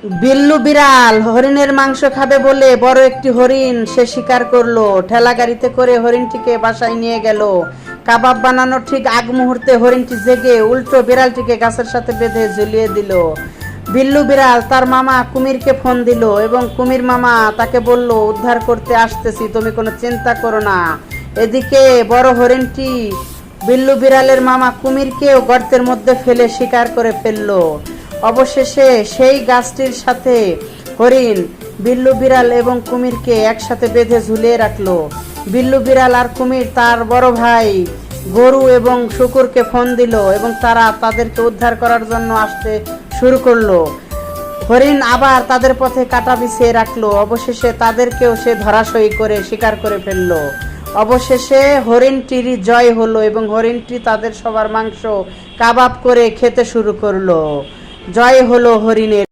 বিল্লু বিড়াল হরিণের মাংস খাবে বলে বড় একটি হরিণ সে শিকার করলো। ঠেলা গাড়িতে করে হরিণটিকে বাসায় নিয়ে গেল। কাবাব বানানোর ঠিক আগ মুহূর্তে হরিণটি জেগে উল্টো বিড়ালটিকে গাছের সাথে বেঁধে ঝুলিয়ে দিল। বিল্লু বিড়াল তার মামা কুমিরকে ফোন দিল এবং কুমির মামা তাকে বলল, উদ্ধার করতে আসতেছি, তুমি কোনো চিন্তা করো না। এদিকে বড় হরিণটি বিল্লু বিড়ালের মামা কুমিরকেও গর্তের মধ্যে ফেলে শিকার করে ফেললো। অবশেষে সেই গাছটির সাথে হরিণ বিল্লু বিড়াল এবং কুমিরকে একসাথে বেঁধে ঝুলিয়ে রাখলো। বিল্লু বিড়াল আর কুমির তার বড় ভাই গরু এবং শুকুরকে ফোন দিল এবং তারা তাদেরকে উদ্ধার করার জন্য আসতে শুরু করলো। হরিণ আবার তাদের পথে কাঁটা বিছিয়ে রাখলো। অবশেষে তাদেরকেও সে ধরাশয়ী করে শিকার করে ফেললো। অবশেষে হরিণটির জয় হলো এবং হরিণটি তাদের সবার মাংস কাবাব করে খেতে শুরু করলো। জয় হলো হরিণের।